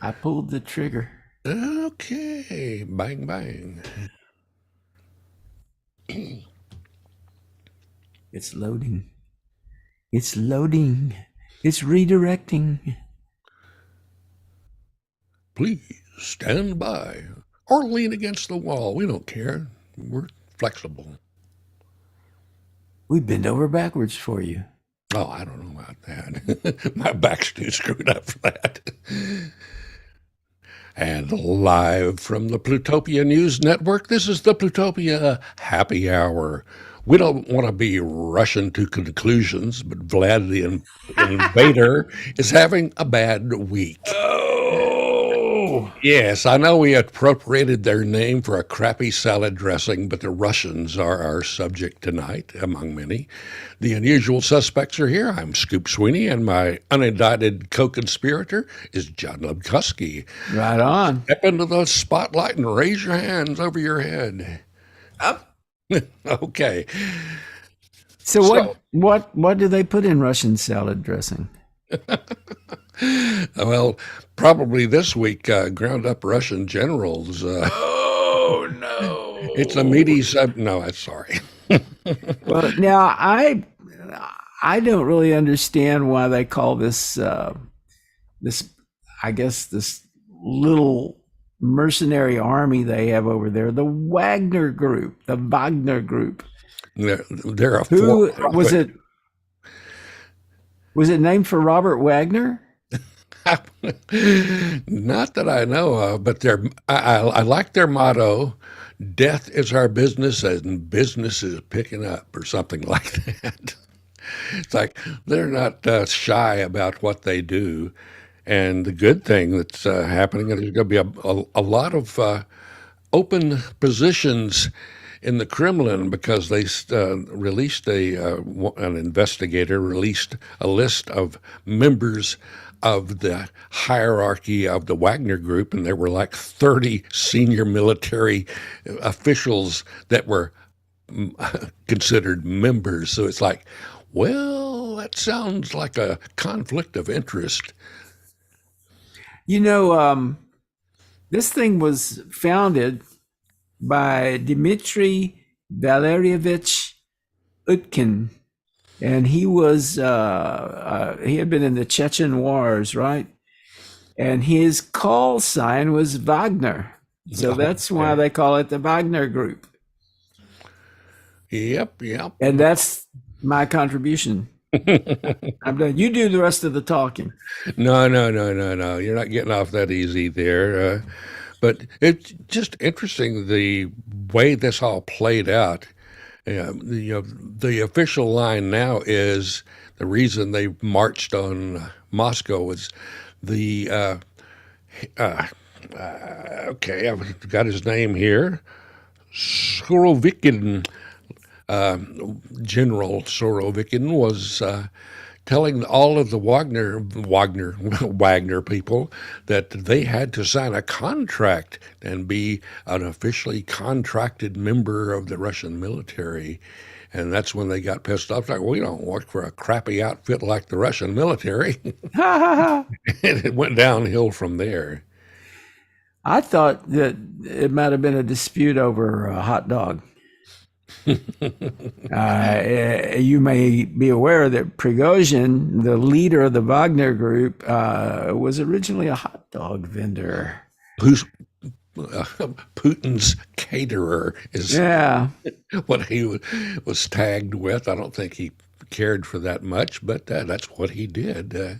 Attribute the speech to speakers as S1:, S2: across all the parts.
S1: I pulled the trigger.
S2: Okay, bang, bang.
S1: It's loading. It's loading. It's redirecting.
S2: Please stand by or lean against the wall. We don't care. We're flexible.
S1: We bend over backwards for you.
S2: Oh, I don't know about that. My back's too screwed up for that. And live from the Plutopia News Network, this is the Plutopia Happy Hour. We don't want to be rushing to conclusions, but Vlad the Invader is having a bad week.
S1: Oh,
S2: Yes, I know we appropriated their name for a crappy salad dressing, but the Russians are our subject tonight, among many. The unusual suspects are here. I'm Scoop Sweeney, and my unindicted co-conspirator is John Lebkowski.
S1: right on.
S2: Step into the spotlight and raise your hands over your head.
S1: Up.
S2: Okay.
S1: So
S2: So,
S1: what do they put in Russian salad dressing?
S2: well, probably this week, ground up Russian generals.
S1: Oh
S2: It's a
S1: no.
S2: meaty No, I'm sorry.
S1: Well, now I don't really understand why they call this I guess this little mercenary army they have over there the Wagner group.
S2: They're a
S1: Who was
S2: for-profit.
S1: it? Was it named for Robert Wagner?
S2: Not that I know of, but I like their motto: "Death is our business, and business is picking up," or something like that. It's like they're not shy about what they do. And the good thing that's happening is there's going to be a lot of open positions in the Kremlin because they released an investigator released a list of members of the hierarchy of the Wagner Group, and there were like 30 senior military officials that were considered members. So it's like, well, that sounds like a conflict of interest.
S1: You know, this thing was founded by Dmitry Valerievich Utkin, and he had been in the Chechen Wars, right? And his call sign was Wagner, so that's why
S2: Okay.
S1: they call it the Wagner Group.
S2: Yep, yep.
S1: And that's my contribution. I'm done. You do the rest of the talking.
S2: No, no, no, no, no. You're not getting off that easy there. But it's just interesting the way this all played out. The official line now is the reason they marched on Moscow was the uh, okay, I've got his name here, Surovikin. General Surovikin was telling all of the Wagner people that they had to sign a contract and be an officially contracted member of the Russian military. And that's when they got pissed off. Like, we don't work for a crappy outfit like the Russian military.
S1: Ha ha ha.
S2: And it went downhill from there.
S1: I thought that it might have been a dispute over a hot dog. You may be aware that Prigozhin, the leader of the Wagner group, was originally a hot dog vendor.
S2: Who's Putin's caterer is
S1: Yeah.
S2: what he was tagged with. I don't think he cared for that much, but that's what he did.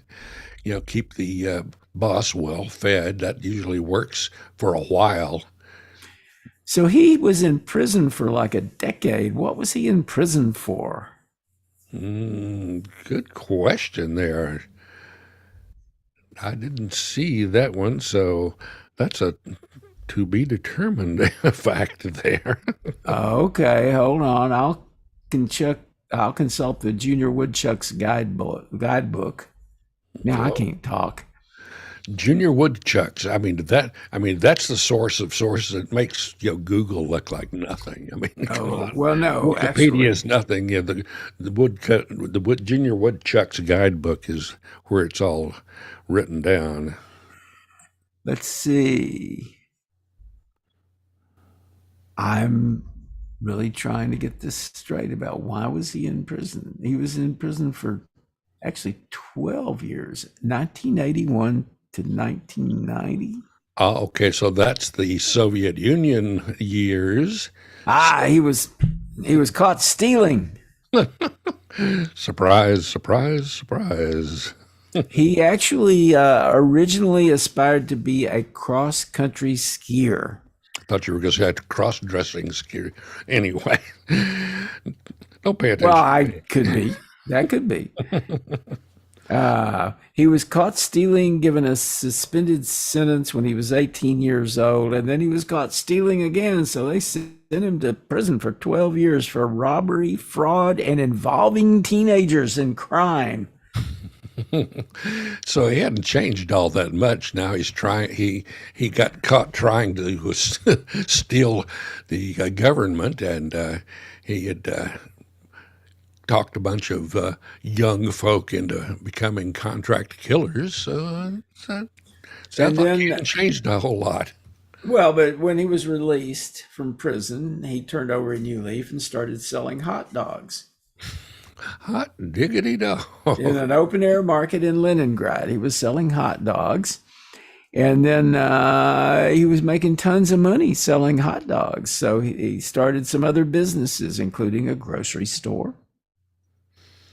S2: Keep the boss well fed. That usually works for a while.
S1: So he was in prison for like a decade. What was he in prison for?
S2: Good question there. I didn't see that one, so that's a to be determined fact there.
S1: Okay, hold on. Can check. I'll consult the Junior Woodchuck's guidebook. Now I
S2: Oh,
S1: can't talk.
S2: Junior woodchucks. That's the source of sources that makes Google look like nothing. I mean, come
S1: Oh
S2: on.
S1: well, no,
S2: Wikipedia
S1: actually,
S2: is nothing. The Junior Woodchucks guidebook is where it's all written down.
S1: let's see. I'm really trying to get this straight about why was he in prison. He was in prison for actually 12 years, 1981 to 1990.
S2: Okay, so that's the Soviet Union years.
S1: Ah, he was caught stealing.
S2: Surprise, surprise, surprise.
S1: He actually originally aspired to be a cross-country skier.
S2: Thought you were going to say cross-dressing skier. Anyway, don't pay
S1: Well,
S2: attention.
S1: I could be. That could be. He was caught stealing, given a suspended sentence when he was 18 years old, and then he was caught stealing again. So they sent him to prison for 12 years for robbery, fraud, and involving teenagers in crime.
S2: So he hadn't changed all that much. Now he's trying. He got caught trying to steal the government, and he had talked a bunch of young folk into becoming contract killers. So sounds
S1: And
S2: like he
S1: then,
S2: hadn't changed a whole lot.
S1: well, but when he was released from prison, he turned over a new leaf and started selling hot dogs
S2: Hot diggity dog.
S1: in an open air market in Leningrad. He was selling hot dogs. And then he was making tons of money selling hot dogs. So he started some other businesses, including a grocery store.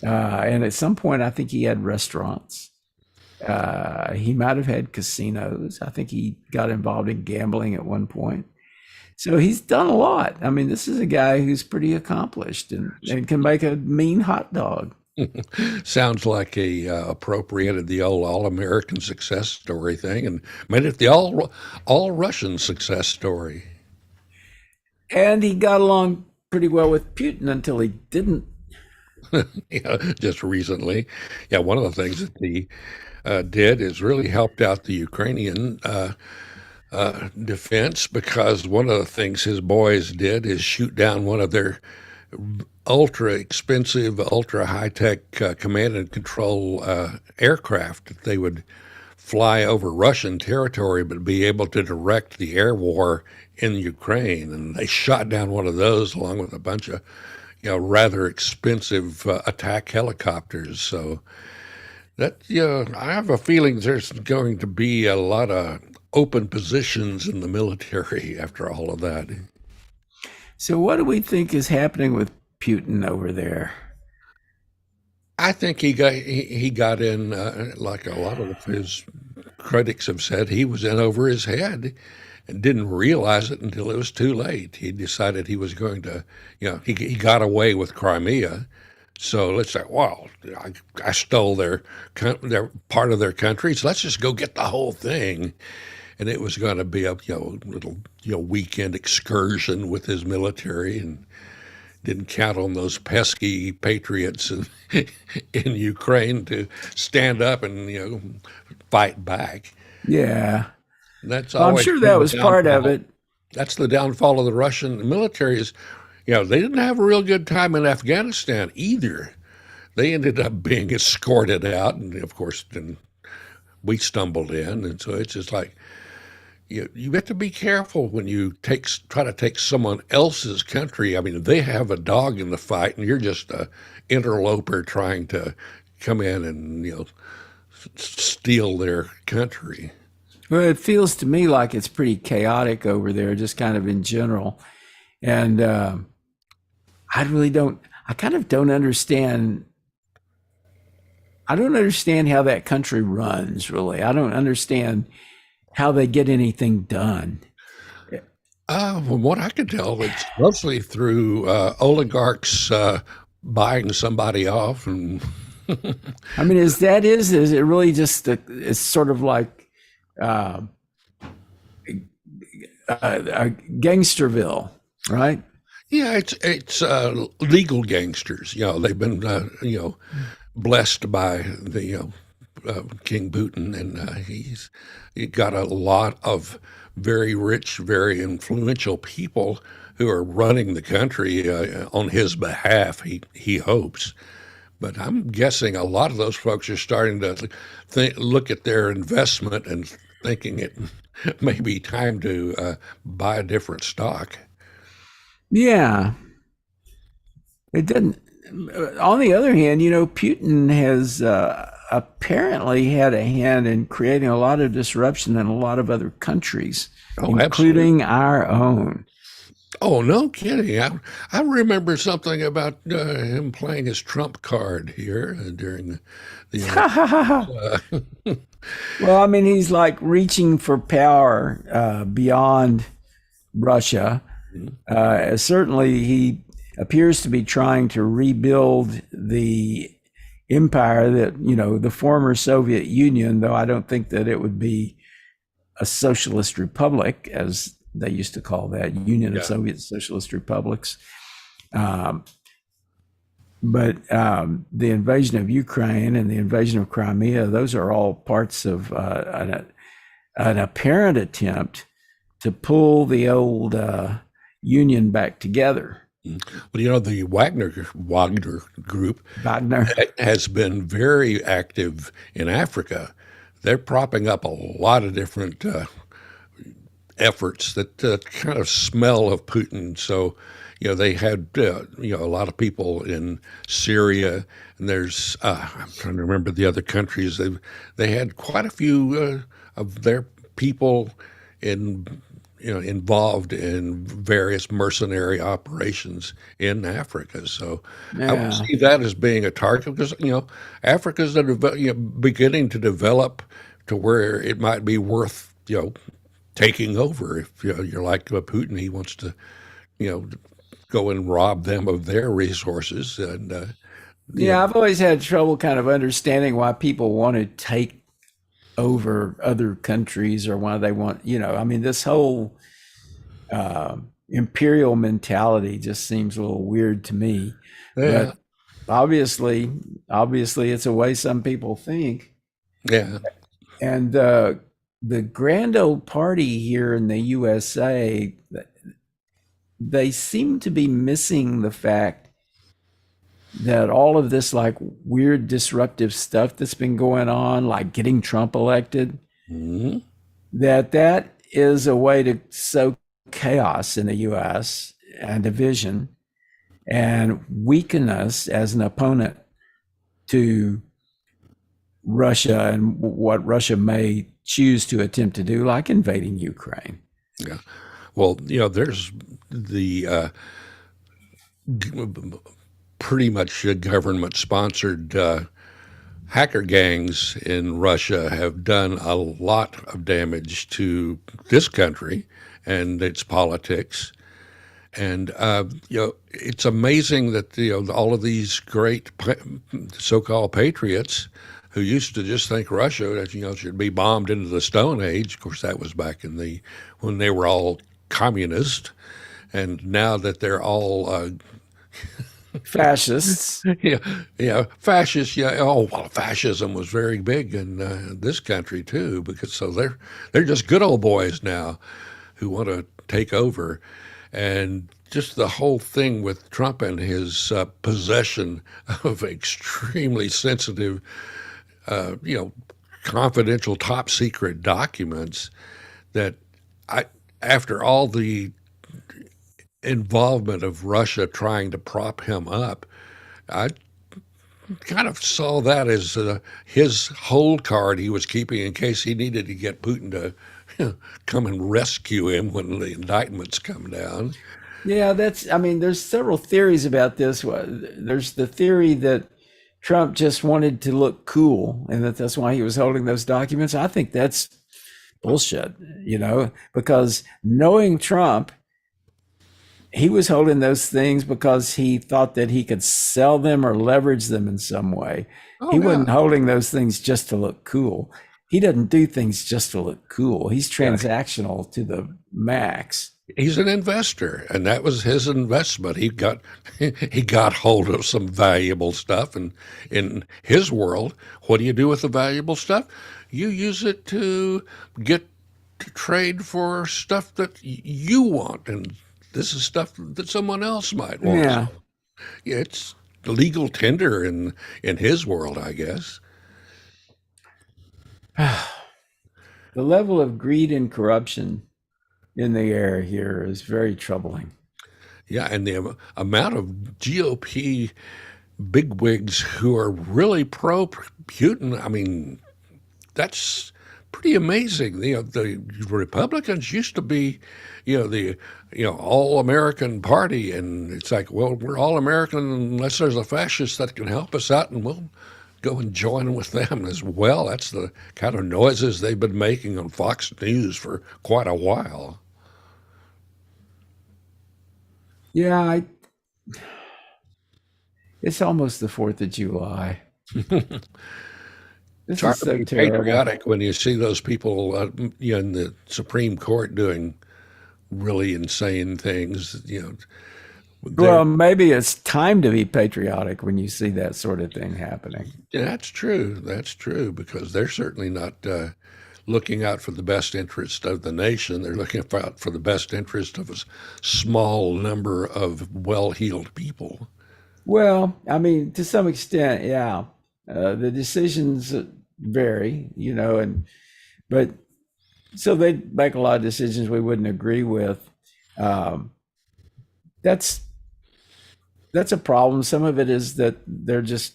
S1: And at some point, I think he had restaurants. He might have had casinos. I think he got involved in gambling at one point. So he's done a lot. I mean, this is a guy who's pretty accomplished and can make a mean hot dog.
S2: Sounds like he appropriated the old all-American success story thing and made it the all Russian success story.
S1: And he got along pretty well with Putin until he didn't.
S2: Yeah, just recently. Yeah, one of the things that he did is really helped out the Ukrainian defense, because one of the things his boys did is shoot down one of their ultra expensive, ultra high tech command and control aircraft. They would fly over Russian territory, but be able to direct the air war in Ukraine. And they shot down one of those along with a bunch of, rather expensive attack helicopters. So that, I have a feeling there's going to be a lot of open positions in the military after all of that.
S1: So, what do we think is happening with Putin over there?
S2: I think he got in, like a lot of his critics have said, he was in over his head and didn't realize it until it was too late. He decided he was going to, he got away with Crimea. So let's say, well, I stole their part of their country, so let's just go get the whole thing. And it was going to be a little weekend excursion with his military, and didn't count on those pesky patriots in Ukraine to stand up and fight back.
S1: Yeah.
S2: That's
S1: Well, I'm
S2: always
S1: sure
S2: been
S1: that
S2: the
S1: was part of
S2: downfall.
S1: it.
S2: That's the downfall of the Russian military. Is they didn't have a real good time in Afghanistan either. They ended up being escorted out, and of course, then we stumbled in, and so it's just like you have to be careful when you try to take someone else's country. I mean, they have a dog in the fight, and you're just a interloper trying to come in and steal their country.
S1: Well, it feels to me like it's pretty chaotic over there, just kind of in general. And I kind of don't understand. I don't understand how that country runs, really. I don't understand how they get anything done.
S2: From what I can tell, it's mostly through oligarchs buying somebody off, and
S1: I mean, is it really just it's sort of like uh, Gangsterville, right?
S2: yeah, it's legal gangsters. They've been blessed by the King Putin, and he got a lot of very rich, very influential people who are running the country on his behalf. He hopes, but I'm guessing a lot of those folks are starting to look at their investment and thinking it may be time to buy a different stock.
S1: Yeah, it doesn't. On the other hand, Putin has apparently had a hand in creating a lot of disruption in a lot of other countries,
S2: Oh, absolutely.
S1: including our own.
S2: Oh, no kidding. I remember something about him playing his trump card here during the election.
S1: Well, I mean, he's like reaching for power beyond Russia. Certainly, he appears to be trying to rebuild the empire that, the former Soviet Union, though I don't think that it would be a socialist republic, as they used to call that, Union of
S2: Yeah.
S1: Soviet Socialist Republics. Um, but the invasion of Ukraine and the invasion of Crimea, those are all parts of an apparent attempt to pull the old Union back together.
S2: Well, the Wagner group
S1: Wagner.
S2: has been very active in Africa. They're propping up a lot of different efforts that kind of smell of Putin. So, they had a lot of people in Syria, and there's I'm trying to remember the other countries. They had quite a few of their people in involved in various mercenary operations in Africa. So I would
S1: Yeah.
S2: see that as being a target because Africa's beginning to develop to where it might be worth taking over. If you're like Putin, he wants to you know go and rob them of their resources, and you
S1: Yeah, I've always had trouble kind of understanding why people want to take over other countries or why they want, I mean, this whole imperial mentality just seems a little weird to me.
S2: yeah,
S1: But obviously, obviously, it's a way some people think.
S2: yeah.
S1: And the grand old party here in the USA, they seem to be missing the fact that all of this like weird disruptive stuff that's been going on, like getting Trump elected,
S2: Mhm.
S1: that is a way to sow chaos in the US and division and weaken us as an opponent to Russia and what Russia may choose to attempt to do, like invading Ukraine.
S2: Yeah. Well, there's the pretty much government sponsored hacker gangs in Russia have done a lot of damage to this country and its politics. And it's amazing that all of these great so-called patriots who used to just think Russia, that should be bombed into the Stone Age. Of course, that was back in the when they were all communist, and now that they're all
S1: Fascists.
S2: yeah, fascist. Yeah. Oh, well, fascism was very big in this country too, because so they're just good old boys now who want to take over, and just the whole thing with Trump and his possession of extremely sensitive, uh, you know, confidential, top secret documents that I, after all the involvement of Russia trying to prop him up, I kind of saw that as his hold card he was keeping in case he needed to get Putin to come and rescue him when the indictments come down.
S1: Yeah, I mean, there's several theories about this. There's the theory that Trump just wanted to look cool and that that's why he was holding those documents. I think that's bullshit, because knowing Trump, he was holding those things because he thought that he could sell them or leverage them in some way. He
S2: Oh yeah,
S1: wasn't holding those things just to look cool. He doesn't do things just to look cool. He's
S2: yeah.
S1: transactional to the max.
S2: He's an investor, and that was his investment. He got hold of some valuable stuff, and in his world, what do you do with the valuable stuff? You use it to get to trade for stuff that you want, and this is stuff that someone else might want.
S1: Yeah.
S2: So yeah, it's legal tender in his world, I guess.
S1: The level of greed and corruption in the air here is very troubling.
S2: Yeah, and the amount of GOP bigwigs who are really pro Putin, I mean, that's pretty amazing. The Republicans used to be, the all American party, and it's like, well, we're all American unless there's a fascist that can help us out, and we'll go and join with them as well. That's the kind of noises they've been making on Fox News for quite a while.
S1: Yeah, it's almost the 4th of July.
S2: It's
S1: This
S2: hard
S1: is
S2: to
S1: so
S2: be
S1: terrible.
S2: patriotic when you see those people, in the Supreme Court doing really insane things. They're
S1: Well, maybe it's time to be patriotic when you see that sort of thing happening.
S2: Yeah, that's true. That's true because they're certainly not looking out for the best interest of the nation. They're looking out for the best interest of a small number of well-heeled people.
S1: Well, I mean, to some extent, yeah. The decisions vary, and but so they make a lot of decisions we wouldn't agree with. Um, that's that's a problem. Some of it is that they're just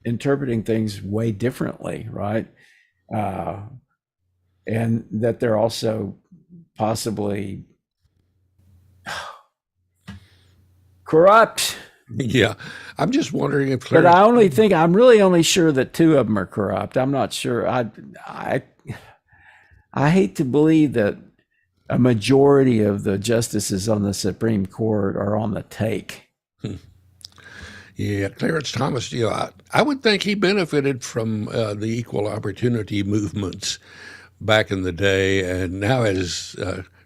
S1: interpreting things way differently, right? Uh, and that they're also possibly corrupt.
S2: Yeah, I'm just wondering if
S1: But
S2: Clarence.
S1: I'm really only sure that two of them are corrupt. I'm not sure. I I hate to believe that a majority of the justices on the Supreme Court are on the take.
S2: Yeah, Clarence Thomas. I would think he benefited from the equal opportunity movements back in the day, and now has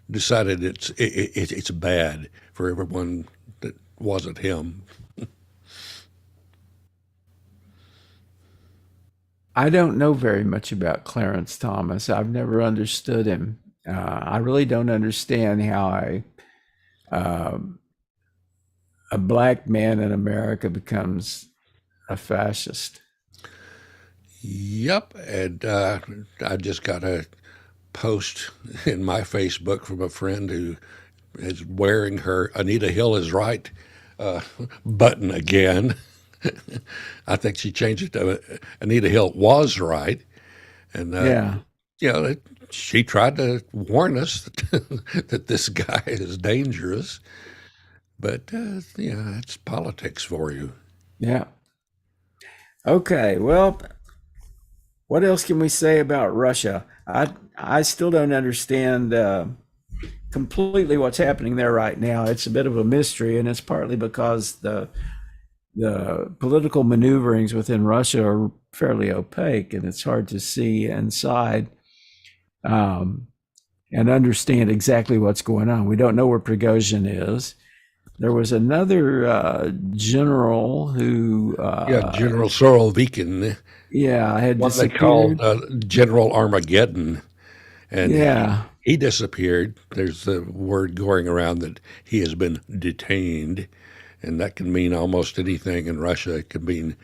S2: decided it's bad for everyone that wasn't him.
S1: I don't know very much about Clarence Thomas. I've never understood him. I really don't understand how um, a black man in America becomes a fascist.
S2: Yep, and I just got a post in my Facebook from a friend who is wearing her "Anita Hill is right" uh, button again. I think she changed it to "Anita Hill was right," and
S1: Yeah,
S2: you know, she tried to warn us that this guy is dangerous. But yeah, it's politics for you.
S1: yeah. Okay. Well, what else can we say about Russia? I still don't understand completely what's happening there right now. It's a bit of a mystery, and it's partly because the political maneuverings within Russia are fairly opaque, and it's hard to see inside um, and understand exactly what's going on. We don't know where Prigozhin is. There was another general who,
S2: Yeah, General Sorovikin,
S1: yeah, had
S2: one they called
S1: disappeared.
S2: General Armageddon, and
S1: Yeah,
S2: he disappeared. There's the word going around that he has been detained, and that can mean almost anything in Russia. It could mean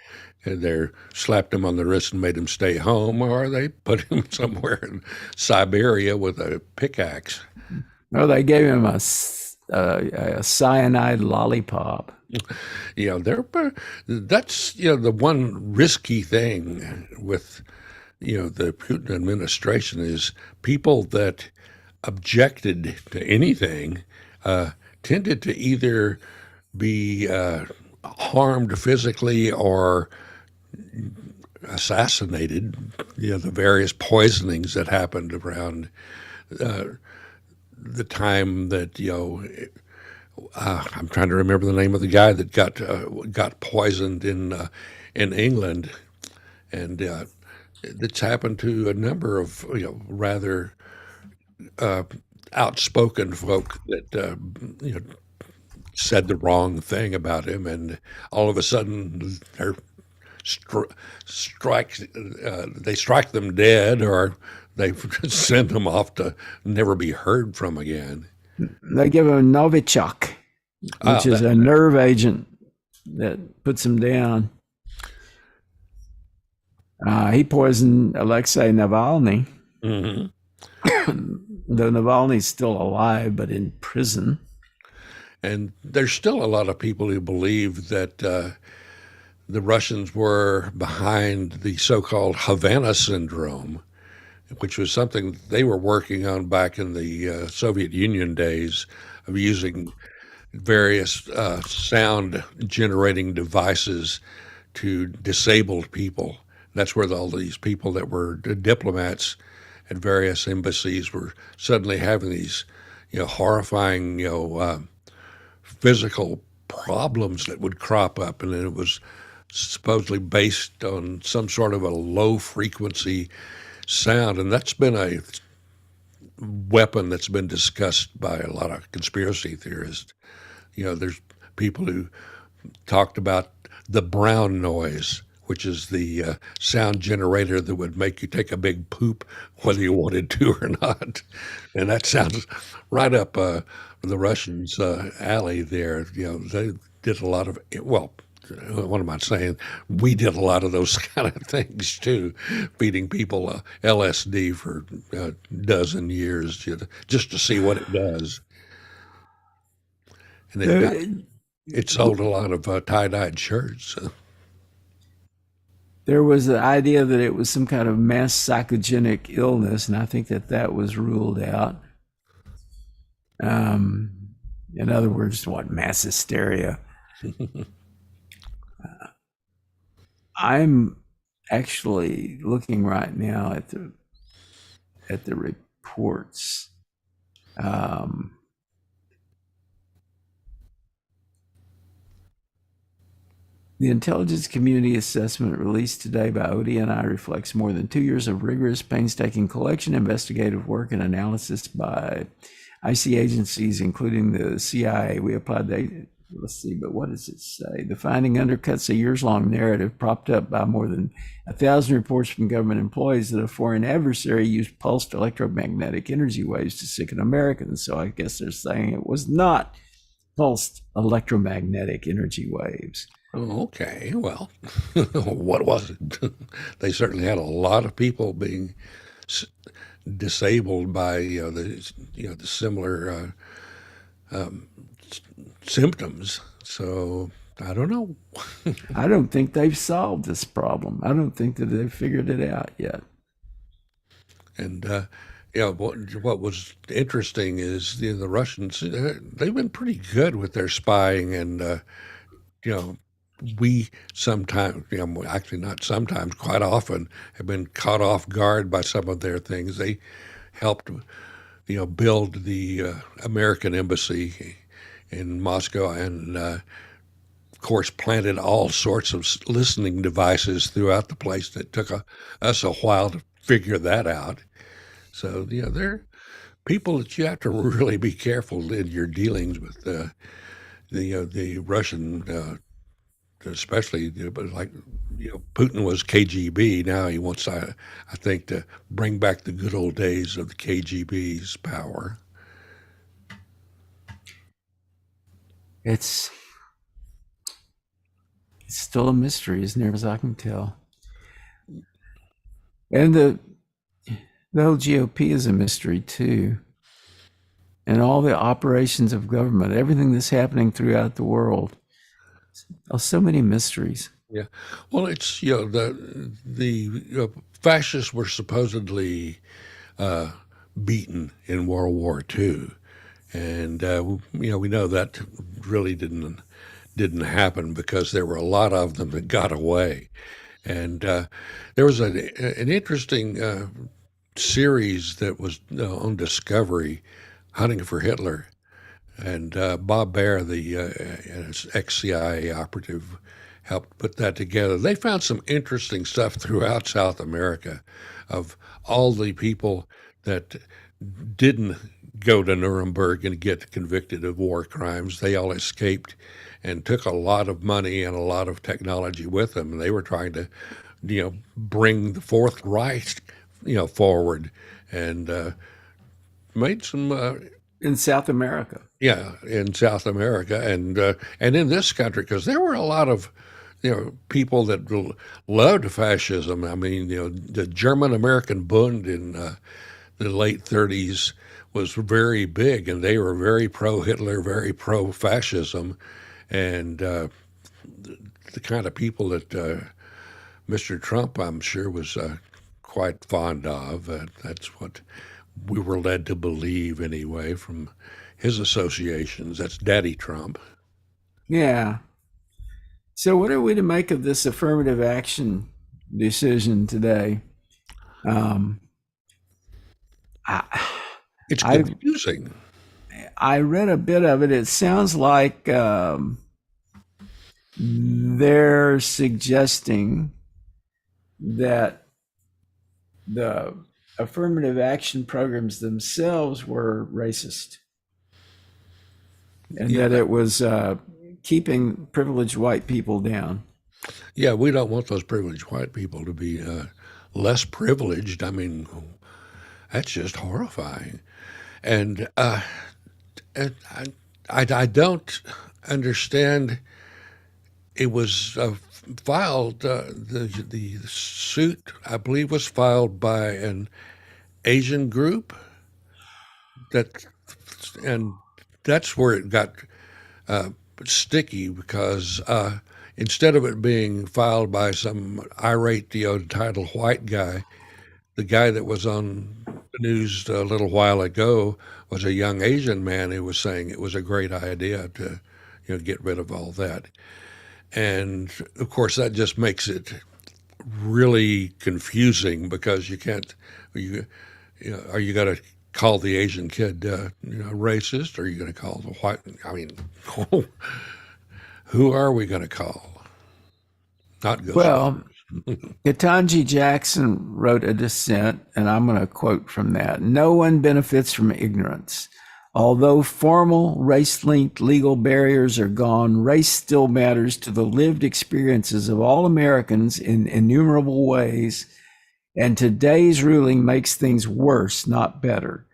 S2: they slapped him on the wrist and made him stay home, or they put him somewhere in Siberia with a pickaxe.
S1: well, they gave him a cyanide lollipop.
S2: They're that's the one risky thing with the Putin administration is people that objected to anything uh, tended to either be harmed physically or assassinated. The various poisonings that happened around uh, the time that I'm trying to remember the name of the guy that got poisoned in England, and it's happened to a number of rather uh, outspoken folk that said the wrong thing about him, and all of a sudden they're strike they strike them dead, or they send them off to never be heard from again.
S1: They give him Novichok, which
S2: Ah,
S1: is a nerve agent that puts him down. He poisoned Alexei Navalny.
S2: mhm.
S1: Though Navalny's still alive, but in prison.
S2: And there's still a lot of people who believe that the Russians were behind the so-called Havana syndrome, which was something they were working on back in the Soviet Union days of using various sound generating devices to disabled people. That's where all these people that were diplomats at various embassies were suddenly having these, horrifying, physical problems that would crop up, and then it was supposedly based on some sort of a low frequency sound, and that's been a weapon that's been discussed by a lot of conspiracy theorists. There's people who talked about the brown noise, which is the sound generator that would make you take a big poop whether you wanted to or not. And that sounds right up the Russians' alley there. They did a lot of, well, what am I saying? We did a lot of those kind of things too, feeding people LSD for a dozen years just to see what it does. And it sold a lot of tie-dyed shirts.
S1: There was the idea that it was some kind of mass psychogenic illness, and I think that was ruled out. In other words, what, mass hysteria? I'm actually looking right now at the reports. The intelligence community assessment released today by ODNI reflects more than 2 years of rigorous, painstaking collection, investigative work, and analysis by IC agencies, including the CIA. We applied the, let's see, but what does it say? The finding undercuts a years-long narrative propped up by more than 1,000 reports from government employees that a foreign adversary used pulsed electromagnetic energy waves to sicken Americans. So I guess they're saying it was not pulsed electromagnetic energy waves.
S2: Oh, okay. Well, what was it? They certainly had a lot of people being disabled by the similar symptoms. So I don't know.
S1: I don't think they've solved this problem. I don't think that they've figured it out yet.
S2: And what was interesting is the Russians. They've been pretty good with their spying, and we sometimes, actually not sometimes, quite often, have been caught off guard by some of their things. They helped, build the American embassy in Moscow, and of course planted all sorts of listening devices throughout the place. That took us a while to figure that out. So they're people that you have to really be careful in your dealings with the Russian. Especially, like Putin was KGB. Now he wants, I think, to bring back the good old days of the KGB's power.
S1: It's still a mystery, as near as I can tell. And the whole GOP is a mystery too. And all the operations of government, everything that's happening throughout the world. Oh, so many mysteries.
S2: Yeah, well, it's the fascists were supposedly beaten in World War II, and we know that really didn't happen because there were a lot of them that got away, and there was an interesting series that was on Discovery, Hunting for Hitler. And Bob Baer, the ex-CIA operative, helped put that together. They found some interesting stuff throughout South America of all the people that didn't go to Nuremberg and get convicted of war crimes. They all escaped and took a lot of money and a lot of technology with them. And they were trying to, bring the Fourth Reich, forward, and made some
S1: in South America.
S2: Yeah, in South America and in this country, because there were a lot of people that loved fascism. I mean, the German American Bund in the late 30s was very big, and they were very pro-Hitler, very pro-fascism, and the kind of people that Mr. Trump, I'm sure, was quite fond of. That's what we were led to believe, anyway, from his associations. That's Daddy Trump.
S1: Yeah. So, what are we to make of this affirmative action decision today? Um, I,
S2: It's
S1: I
S2: confusing.
S1: I read a bit of it. It sounds like they're suggesting that the affirmative action programs themselves were racist, and
S2: Yeah,
S1: that it was keeping privileged white people down.
S2: yeah, we don't want those privileged white people to be less privileged. I mean, that's just horrifying. And and I don't understand. It was filed. The suit, I believe, was filed by an Asian group. That and that's where it got sticky because instead of it being filed by some irate, entitled white guy, the guy that was on the news a little while ago was a young Asian man who was saying it was a great idea to, get rid of all that. And of course, that just makes it really confusing because you can't, you, are you going to call the Asian kid, racist? Or are you going to call the white? I mean, who are we going to call? Not
S1: Well,
S2: Ghostbusters.
S1: Ketanji Jackson wrote a dissent, and I'm going to quote from that. No one benefits from ignorance. Although formal race linked legal barriers are gone, race still matters to the lived experiences of all Americans in innumerable ways, and today's ruling makes things worse, not better.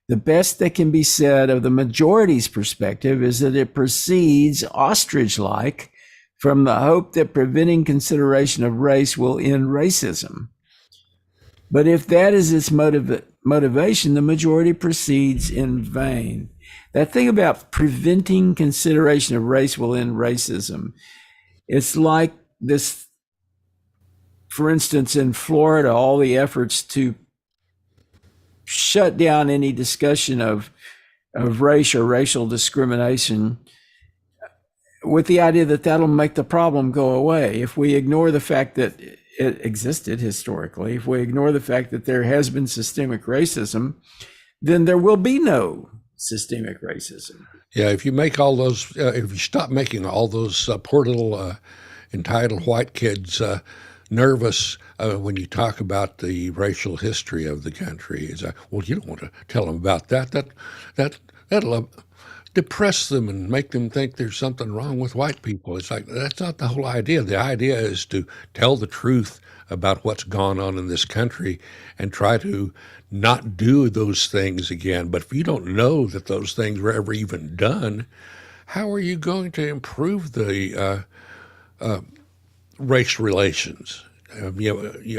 S1: The best that can be said of the majority's perspective is that it proceeds ostrich like from the hope that preventing consideration of race will end racism. But if that is its motivation, the majority proceeds in vain. That thing about preventing consideration of race will end racism. It's like this, for instance, in Florida, all the efforts to shut down any discussion of race or racial discrimination with the idea that that'll make the problem go away. If we ignore the fact that it existed historically, if we ignore the fact that there has been systemic racism, then there will be no systemic racism.
S2: Yeah, if you make all those, if you stop making all those poor little entitled white kids nervous when you talk about the racial history of the country, it's like, well, you don't want to tell them about that. That'll depress them and make them think there's something wrong with white people. It's like that's not the whole idea. The idea is to tell the truth about what's gone on in this country and try to not do those things again. But if you don't know that those things were ever even done, how are you going to improve the race relations?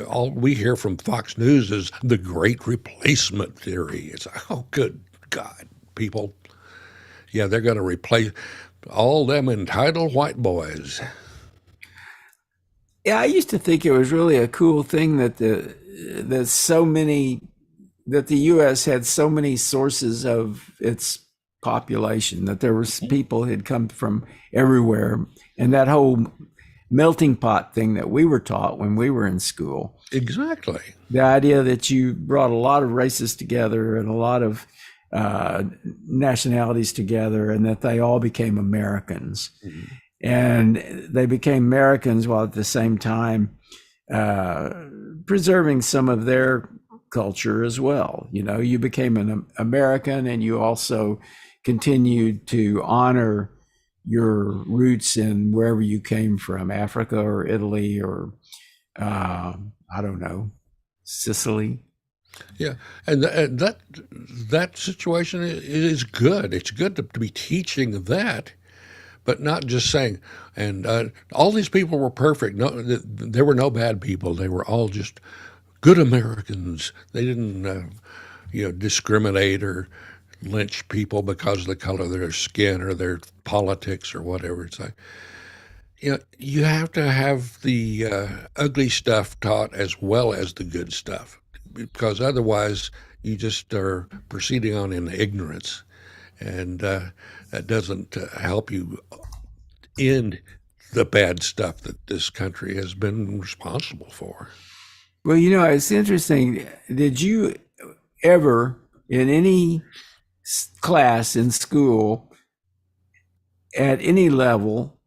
S2: All we hear from Fox News is the great replacement theory. It's like, oh, good God, people. Yeah, they're going to replace all them entitled white boys.
S1: Yeah, I used to think it was really a cool thing that the U.S. had so many sources of its population, that there was people who had come from everywhere, and that whole melting pot thing that we were taught when we were in school.
S2: Exactly.
S1: The idea that you brought a lot of races together and a lot of nationalities together, and that they all became Americans. Mm-hmm. And they became Americans while at the same time preserving some of their culture as well. You became an American, and you also continued to honor your roots in wherever you came from, Africa or Italy or I don't know, Sicily.
S2: Yeah, and that situation is good. It's good to be teaching that, but not just saying. And all these people were perfect. No, there were no bad people. They were all just good Americans. They didn't discriminate or lynch people because of the color of their skin or their politics or whatever. It's like, you have to have the ugly stuff taught as well as the good stuff, because otherwise you just are proceeding on in ignorance, and that doesn't help you end the bad stuff that this country has been responsible for.
S1: Well, it's interesting. Did you ever, in any class in school, at any level,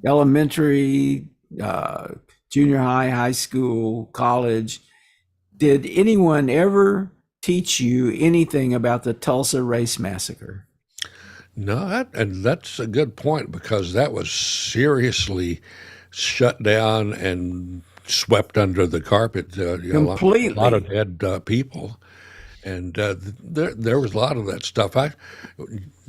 S1: elementary, uh, junior high, high school, college, did anyone ever teach you anything about the Tulsa Race Massacre?
S2: No, and that's a good point, because that was seriously shut down and swept under the carpet. A lot of
S1: Completely.
S2: dead people, and there was a lot of that stuff. I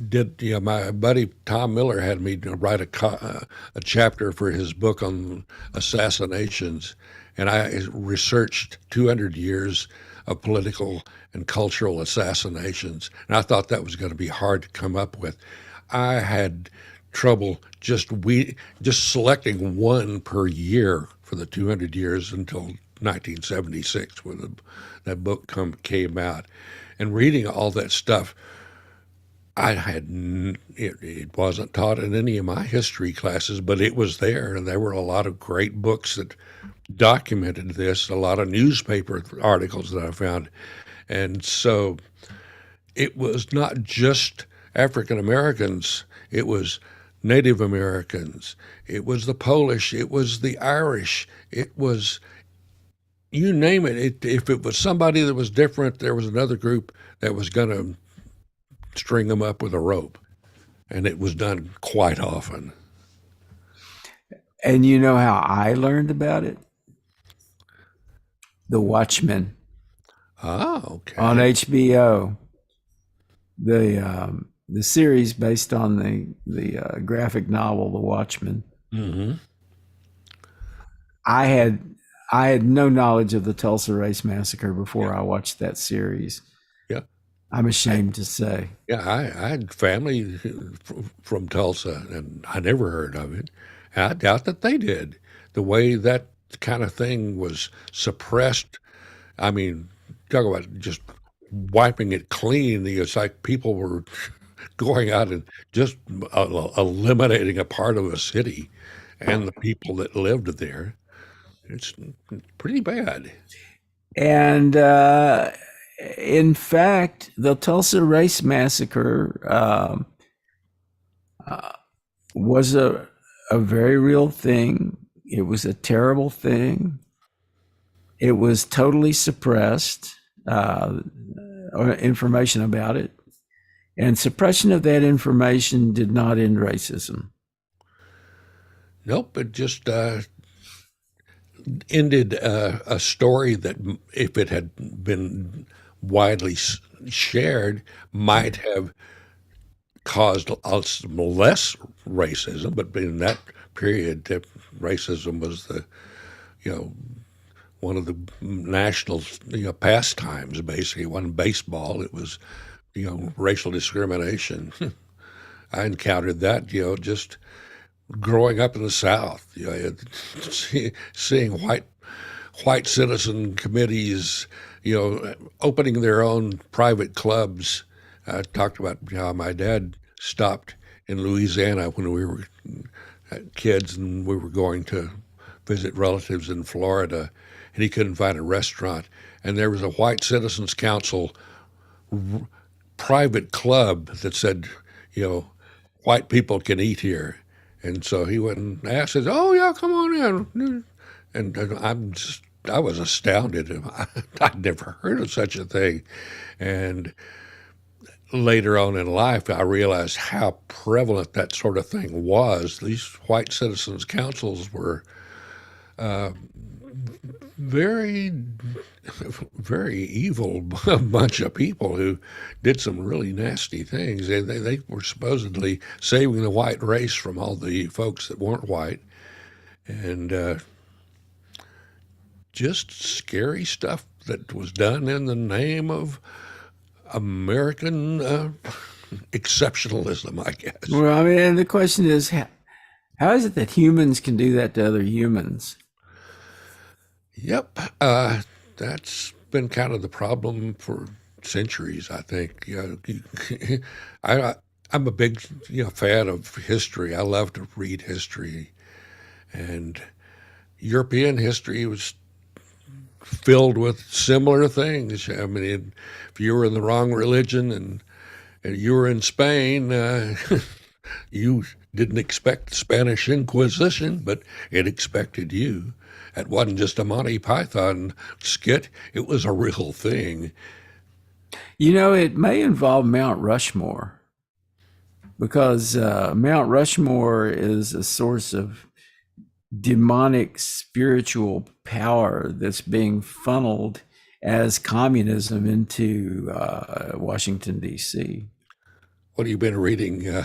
S2: did. My buddy Tom Miller had me write a chapter for his book on assassinations, and I researched 200 years of political and cultural assassinations, and I thought that was going to be hard to come up with. I had trouble just selecting one per year for the 200 years until 1976, when that book came out, and reading all that stuff. It wasn't taught in any of my history classes, but it was there, and there were a lot of great books that documented this, a lot of newspaper articles that I found. And so it was not just African Americans, it was Native Americans, it was the Polish, it was the Irish, it was, you name it. If it was somebody that was different, there was another group that was going to string them up with a rope. And it was done quite often.
S1: And you know how I learned about it? The Watchmen
S2: Ah,
S1: on
S2: okay.
S1: HBO, the series based on the graphic novel The Watchmen.
S2: Hmm.
S1: I had I had no knowledge of the Tulsa Race Massacre before I watched that series.
S2: Yeah.
S1: I'm
S2: I,
S1: ashamed to say.
S2: yeah, I had family from Tulsa, and I never heard of it. And I doubt that they did. The way that kind of thing was suppressed, I mean, talk about just wiping it clean. It's like people were going out and just eliminating a part of a city and the people that lived there. It's pretty bad.
S1: And in fact, the Tulsa Race Massacre was a very real thing. It was a terrible thing. It was totally suppressed, information about it. And suppression of that information did not end racism.
S2: Nope, it just ended a story that, if it had been widely shared, might have caused us less racism. But in that period, racism was you know, one of the national, pastimes. Basically, it wasn't baseball; it was, racial discrimination. I encountered that, just growing up in the South. Seeing white citizen committees, opening their own private clubs. I talked about how my dad stopped in Louisiana when we were kids, and we were going to visit relatives in Florida, and he couldn't find a restaurant. And there was a white citizens council private club that said, you know, white people can eat here. And so he went and asked, says, "Oh yeah, come on in." And I was astounded. I'd never heard of such a thing. And later on in life, I realized how prevalent that sort of thing was. These white citizens councils were very, very evil bunch of people who did some really nasty things. They were supposedly saving the white race from all the folks that weren't white, and just scary stuff that was done in the name of American exceptionalism, I guess.
S1: Well, I mean, and the question is, how is it that humans can do that to other humans?
S2: Yep, that's been kind of the problem for centuries, I think. I, I'm a big, fan of history. I love to read history, and European history was filled with similar things. I mean, if you were in the wrong religion and you were in Spain, you didn't expect the Spanish Inquisition, but it expected you. It wasn't just a Monty Python skit, it was a real thing.
S1: You know, it may involve Mount Rushmore because Mount Rushmore is a source of demonic spiritual power that's being funneled as communism into Washington, D.C.
S2: What have you been reading?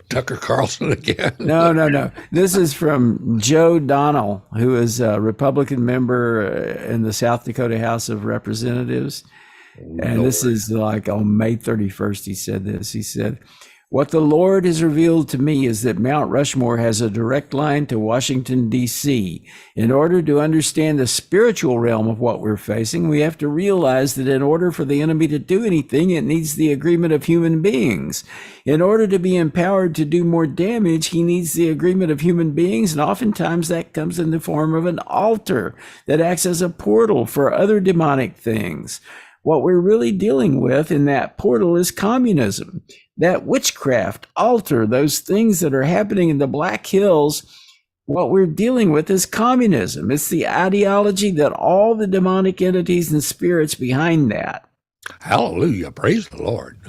S2: Tucker Carlson again?
S1: No, no, no. This is from Joe Donnell, who is a Republican member in the South Dakota House of Representatives. And this
S2: Lord.
S1: is like on May 31st, he said this. He said, "What the Lord has revealed to me is that Mount Rushmore has a direct line to Washington, D.C. In order to understand the spiritual realm of what we're facing, we have to realize that in order for the enemy to do anything, it needs the agreement of human beings. In order to be empowered to do more damage, he needs the agreement of human beings, and oftentimes that comes in the form of an altar that acts as a portal for other demonic things. What we're really dealing with in that portal is communism. That witchcraft, altar, those things that are happening in the Black Hills, what we're dealing with is communism. It's the ideology that all the demonic entities and spirits behind that."
S2: Hallelujah. Praise the Lord.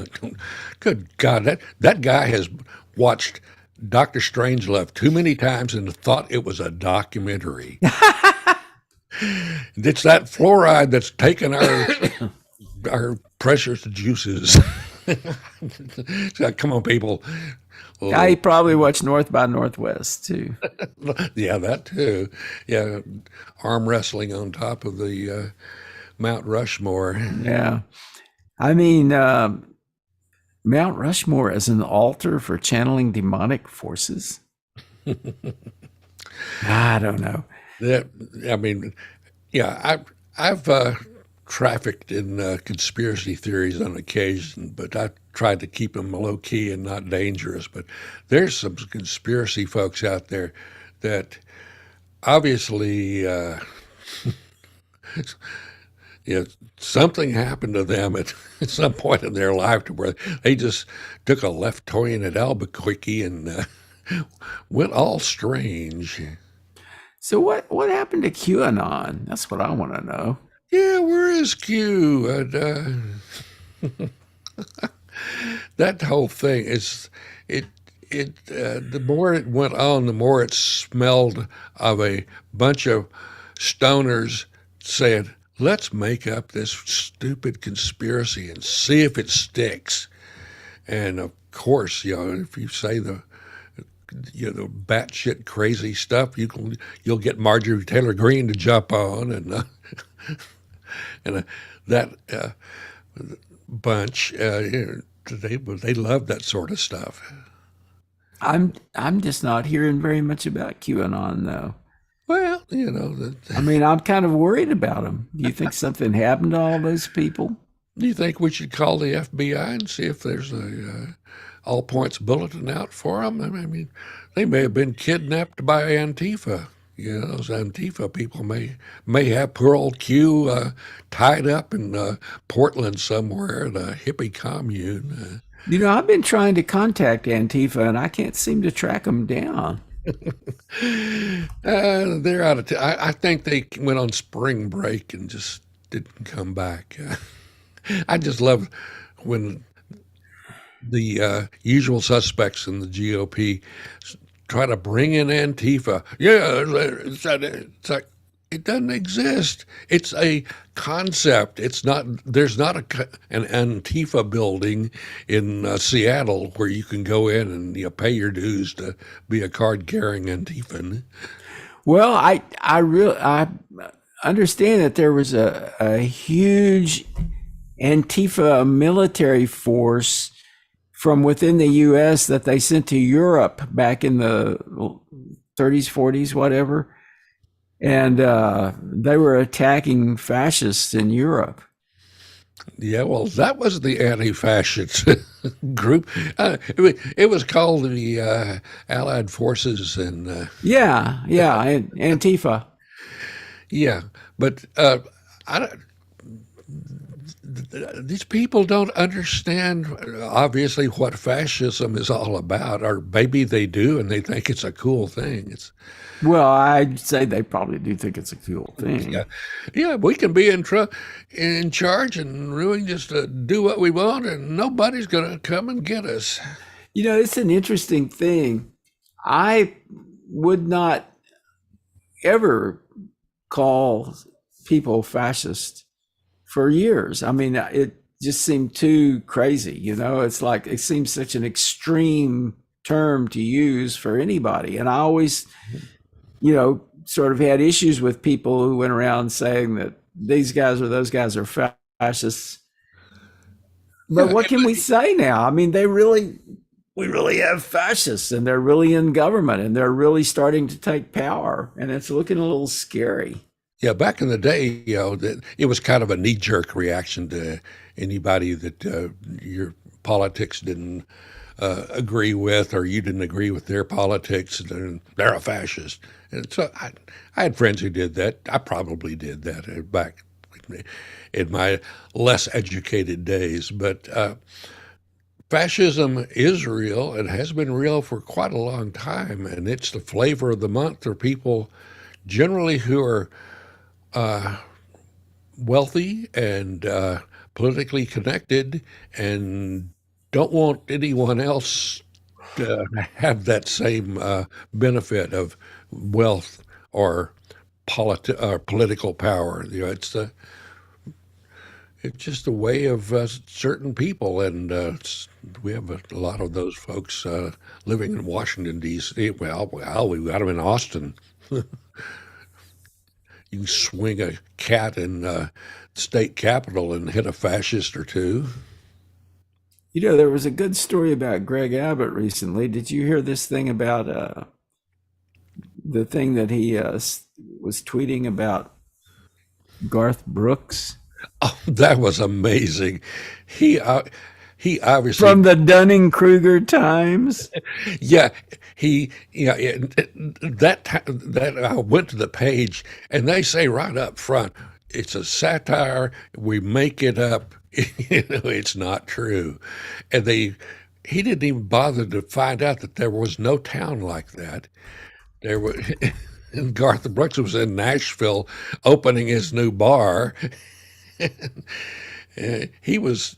S2: Good God. That guy has watched Dr. Strangelove too many times and thought it was a documentary. It's that fluoride that's taken our precious juices. So, come on, people.
S1: I
S2: Oh,
S1: probably watched North by Northwest too.
S2: yeah, that too. Yeah, arm wrestling on top of the Mount Rushmore.
S1: Yeah. I mean, Mount Rushmore as an altar for channeling demonic forces? I don't know.
S2: That, I mean, yeah, I've trafficked in conspiracy theories on occasion, but I tried to keep them low key and not dangerous. But there's some conspiracy folks out there that obviously, you know, something happened to them at some point in their life to where they just took a left turn at Albuquerque and went all strange.
S1: So what happened to QAnon? That's what I want to know.
S2: Yeah, where is Q? That whole thing is it the more it went on, the more it smelled of a bunch of stoners saying, "Let's make up this stupid conspiracy and see if it sticks." And of course, if you say the batshit crazy stuff, you'll get Marjorie Taylor Greene to jump on, and that bunch. They love that sort of stuff.
S1: I'm just not hearing very much about QAnon though.
S2: Well,
S1: I mean, I'm kind of worried about them. Do you think something happened to all those people?
S2: do you think we should call the FBI and see if there's a all points bulletin out for them? I mean, they may have been kidnapped by Antifa. Those Antifa people may have poor old Q tied up in Portland somewhere at a hippie commune.
S1: You know, I've been trying to contact Antifa and I can't seem to track them down.
S2: They're out of. I think they went on spring break and just didn't come back. I just love when the usual suspects in the GOP try to bring in Antifa. Yeah, it's like it doesn't exist. It's a concept. It's not. There's not an Antifa building in Seattle where you can go in and pay your dues to be a card-carrying Antifan.
S1: Well, I understand that there was a huge Antifa military force from within the U.S. that they sent to Europe back in the 30s, 40s, whatever. And they were attacking fascists in Europe.
S2: Yeah, well, that was the anti-fascist group. It was called the Allied Forces, and
S1: Yeah, yeah, and Antifa.
S2: yeah, but I don't, these people don't understand obviously what fascism is all about, or maybe they do, and they think it's a cool thing. It's
S1: Well, I'd say they probably do think it's a cool
S2: yeah,
S1: thing.
S2: yeah, we can be in charge and really just do what we want, and nobody's gonna come and get us.
S1: You know, it's an interesting thing. I would not ever call people fascist for years. I mean, it just seemed too crazy. You know, it's like it seems such an extreme term to use for anybody. And I always, sort of had issues with people who went around saying that these guys or those guys are fascists. But
S2: Yeah,
S1: what can we say now? I mean, we really have fascists and they're really in government and they're really starting to take power. And it's looking a little scary.
S2: yeah. Back in the day, that it was kind of a knee-jerk reaction to anybody that your politics didn't agree with, or you didn't agree with their politics, and they're a fascist. And so I had friends who did that. I probably did that back in my less educated days. But fascism is real and has been real for quite a long time, and it's the flavor of the month for people generally who are wealthy and politically connected and don't want anyone else to have that same benefit of wealth or political power. It's just a way of certain people, and we have a lot of those folks living in Washington D.C. Well, we got them in Austin. You can swing a cat in state capitol and hit a fascist or two.
S1: You know, there was a good story about Greg Abbott recently. Did you hear this thing about the thing that he was tweeting about Garth Brooks
S2: Oh, that was amazing. He uh, he obviously,
S1: from the Dunning-Kruger Times?
S2: yeah, that I went to the page and they say right up front, it's a satire. We make it up. It's not true, and he didn't even bother to find out that there was no town like that. There was. And Garth Brooks was in Nashville opening his new bar. He was,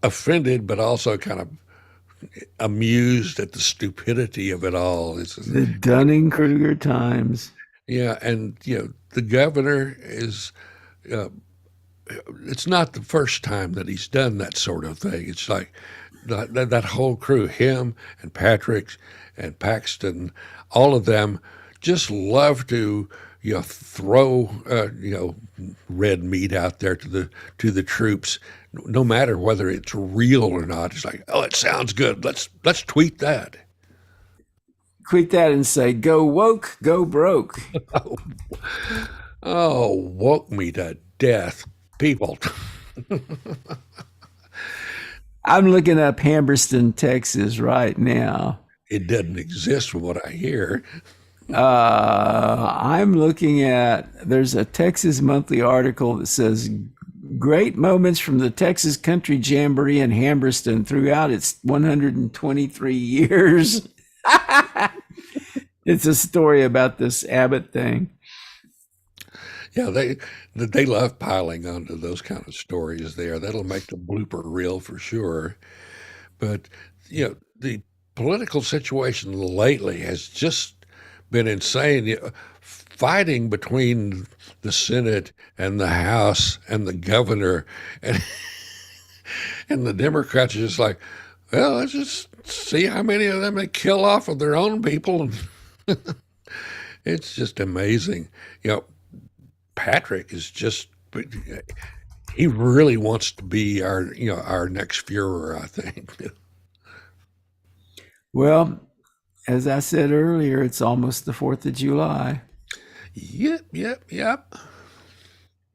S2: offended, but also kind of amused at the stupidity of it all.
S1: The Dunning-Kruger Times.
S2: Yeah, and the governor is. Uh, it's not the first time that he's done that sort of thing. It's like that whole crew, him and Patrick and Paxton, all of them just love to throw red meat out there to the troops, no matter whether it's real or not. It's like, oh, it sounds good. Let's tweet that.
S1: Tweet that and say, go woke, go broke.
S2: Oh, woke me to death, people.
S1: I'm looking up Hamberston, Texas right now.
S2: It doesn't exist from what I hear.
S1: I'm looking at, there's a Texas Monthly article that says great moments from the Texas Country Jamboree in Hamberston throughout its 123 years. It's a story about this Abbott thing.
S2: Yeah, they love piling onto those kind of stories there. That'll make the blooper reel for sure. But the political situation lately has just been insane. Fighting between the Senate and the House and the governor, and and the Democrats are just like, well, let's just see how many of them they kill off of their own people. It's just amazing. Patrick is just He really wants to be our next Führer, I think.
S1: Well, as I said earlier, it's almost the 4th of July.
S2: Yep, yep, yep.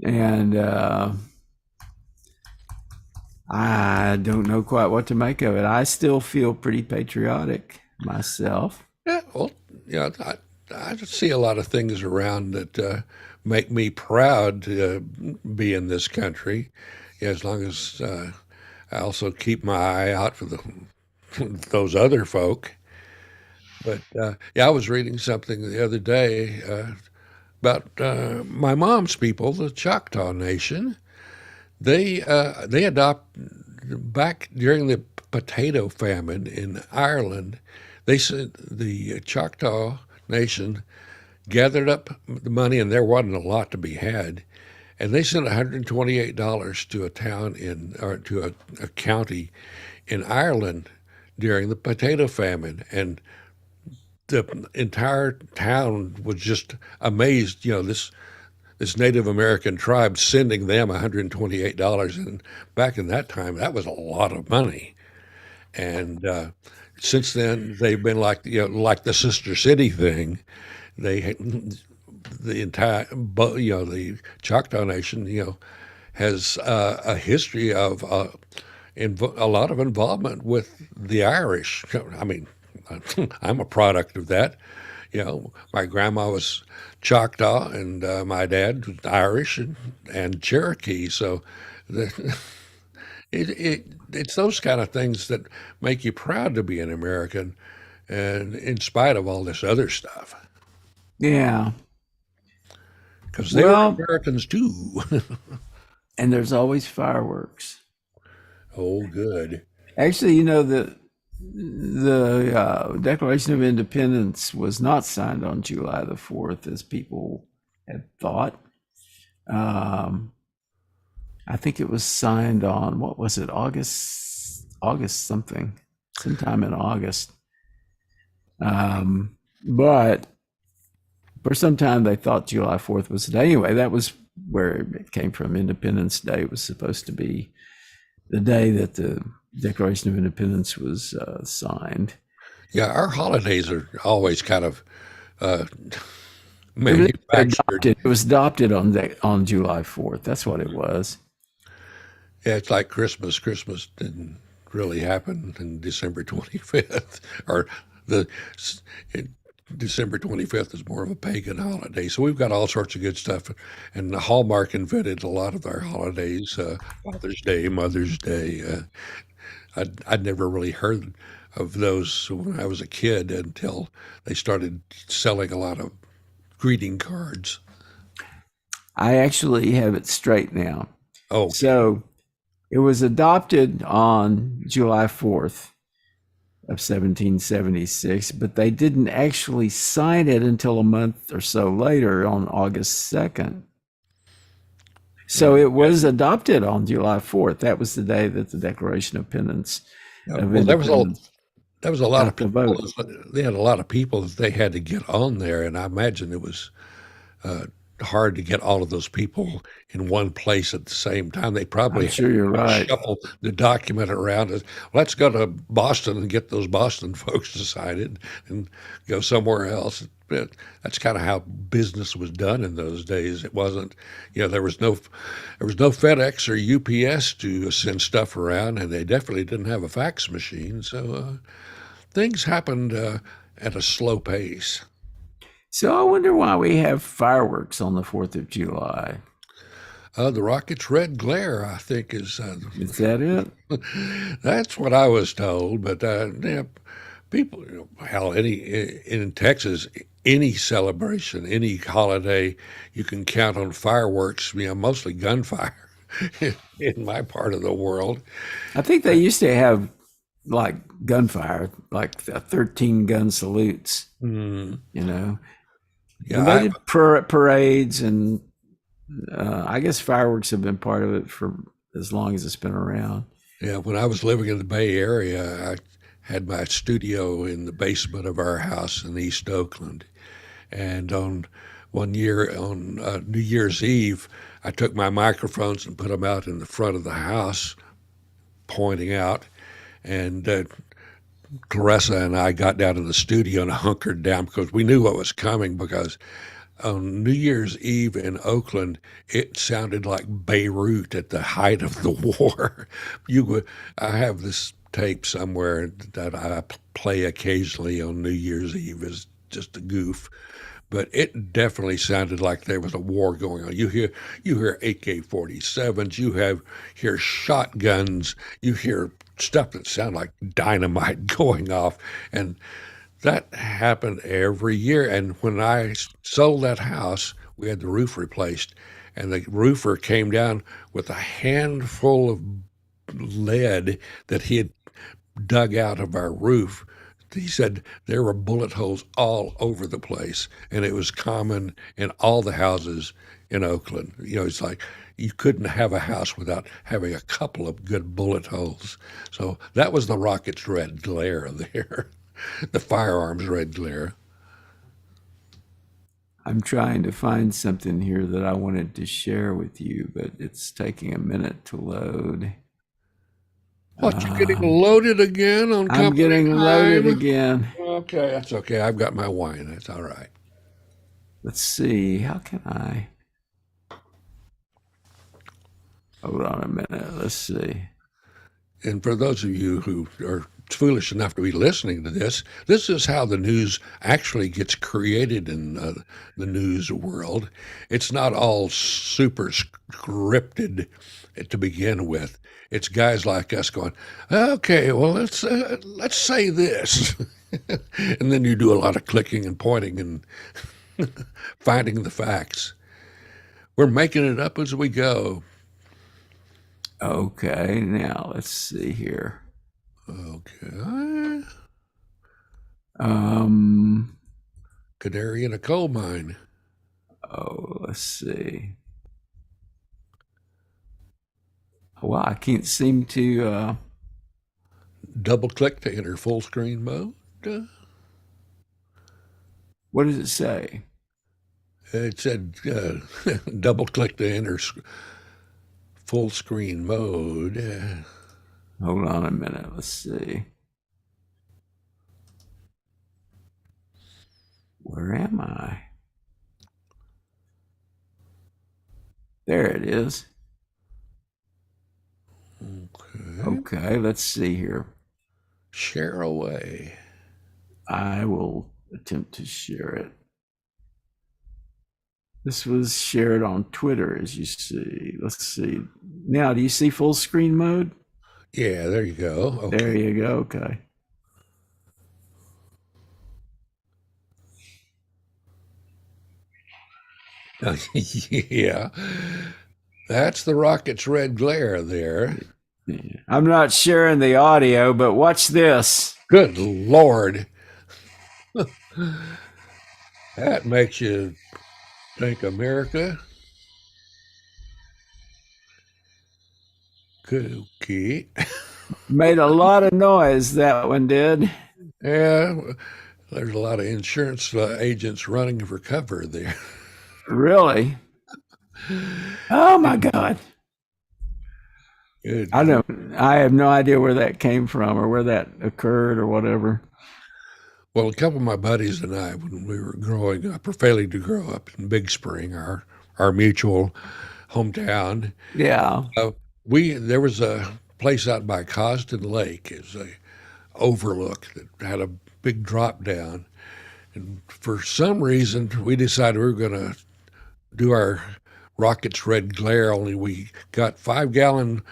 S1: And I don't know quite what to make of it. I still feel pretty patriotic myself.
S2: Yeah, well, yeah, I just see a lot of things around that make me proud to be in this country. Yeah, as long as I also keep my eye out for the those other folk. But yeah, I was reading something the other day about my mom's people, the Choctaw Nation. They adopt back during the potato famine in Ireland. They said the Choctaw Nation gathered up the money, and there wasn't a lot to be had. And they sent $128 to a town or to a county in Ireland during the potato famine, and the entire town was just amazed. This Native American tribe sending them $128, and back in that time, that was a lot of money. And since then, they've been like the Sister City thing. They the entire the Choctaw Nation has a history of a lot of involvement with the Irish. I mean, I'm a product of that. My grandma was Choctaw, and my dad was Irish and Cherokee. So the, it's those kind of things that make you proud to be an American, and in spite of all this other stuff,
S1: Yeah.
S2: because they were
S1: Well,
S2: Americans too.
S1: and there's always fireworks.
S2: Oh, good.
S1: Actually, the Declaration of Independence was not signed on July the 4th, as people had thought. Um, I think it was signed on, what was it, August something, sometime in August. But for some time they thought July 4th was the day. Anyway, that was where it came from. Independence Day was supposed to be the day that the Declaration of Independence was signed.
S2: Yeah, our holidays are always kind of uh,
S1: It was
S2: manufactured.
S1: adopted. It was adopted on July 4th. That's what it was.
S2: Yeah, it's like Christmas. Christmas didn't really happen in December 25th, or the it, December 25th is more of a pagan holiday. So we've got all sorts of good stuff. And Hallmark invented a lot of our holidays, Father's Day, Mother's Day. I'd never really heard of those when I was a kid until they started selling a lot of greeting cards.
S1: I actually have it straight now.
S2: Okay.
S1: So it was adopted on July 4th of 1776, but they didn't actually sign it until a month or so later on August 2nd. So it was adopted on July 4th. That was the day that the Declaration of Independence of
S2: Well,
S1: Independence
S2: there was a lot of
S1: got the
S2: people.
S1: vote.
S2: They had a lot of people that they had to get on there, and I imagine it was uh, hard to get all of those people in one place at the same time. They probably
S1: I'm
S2: had
S1: sure you're
S2: to
S1: right.
S2: shuffle the document around. Let's go to Boston and get those Boston folks decided, and go somewhere else. But that's kind of how business was done in those days. It wasn't, there was no FedEx or UPS to send stuff around, and they definitely didn't have a fax machine. So things happened at a slow pace.
S1: So I wonder why we have fireworks on the 4th of July.
S2: The rocket's red glare, I think, is
S1: Is that it?
S2: that's what I was told. But yeah, people, hell, in Texas, any celebration, any holiday, you can count on fireworks. Mostly gunfire in my part of the world.
S1: I think they used to have like gunfire, like 13 gun salutes,
S2: Mm,
S1: you know.
S2: yeah,
S1: And they did parades, and I guess fireworks have been part of it for as long as it's been around.
S2: yeah. When I was living in the Bay Area, I had my studio in the basement of our house in East Oakland, and on One year on New Year's Eve, I took my microphones and put them out in the front of the house, pointing out, and Clarissa and I got down to the studio and hunkered down because we knew what was coming. Because on New Year's Eve in Oakland, it sounded like Beirut at the height of the war. You would, I have this tape somewhere that I play occasionally on New Year's Eve as just a goof, but it definitely sounded like there was a war going on. You hear AK-47s, hear shotguns, you hear stuff that sound like dynamite going off, and that happened every year. And when I sold that house, we had the roof replaced, and the roofer came down with a handful of lead that he had dug out of our roof. He said there were bullet holes all over the place, and it was common in all the houses in Oakland. It's like you couldn't have a house without having a couple of good bullet holes. So that was the rocket's red glare there, the firearms red glare.
S1: I'm trying to find something here that I wanted to share with you, but it's taking a minute to load.
S2: What, you getting loaded again on
S1: I'm
S2: company
S1: getting loaded
S2: time?
S1: again.
S2: Okay, that's okay. I've got my wine. That's all right.
S1: Let's see. How can I? Hold on a minute. Let's see.
S2: And for those of you who are foolish enough to be listening to this is how the news actually gets created in the news world. It's not all super scripted to begin with. It's guys like us going, okay, well, let's say this. And then you do a lot of clicking and pointing and finding the facts. We're making it up as we go.
S1: Okay, now let's see here.
S2: Okay.
S1: Um,
S2: Canary in a coal mine.
S1: let's see. Well, I can't seem to.
S2: Double click to enter full screen mode.
S1: What does it say?
S2: It said double click to enter full screen mode.
S1: Hold on a minute. Let's see. Where am I? There it is.
S2: Okay.
S1: Okay, let's see here.
S2: Share away.
S1: I will attempt to share it. This was shared on Twitter, as you see. Let's see. Now, do you see full screen mode?
S2: Yeah, there you go. Okay.
S1: There you go. Okay.
S2: Yeah. That's the rocket's red glare there.
S1: I'm not sharing the audio, but watch this.
S2: Good Lord. That makes you think America. Kooky.
S1: Made a lot of noise, that one did.
S2: Yeah, there's a lot of insurance agents running for cover there.
S1: Really? Oh my God.
S2: Good.
S1: I have no idea where that came from or where that occurred or whatever.
S2: Well, a couple of my buddies and I, when we were growing up, or failing to grow up in Big Spring, our mutual hometown,
S1: Yeah.
S2: there was a place out by Cosden Lake, is a overlook that had a big drop down, and for some reason we decided we were going to do our rocket's red glare. Only we got 5-gallon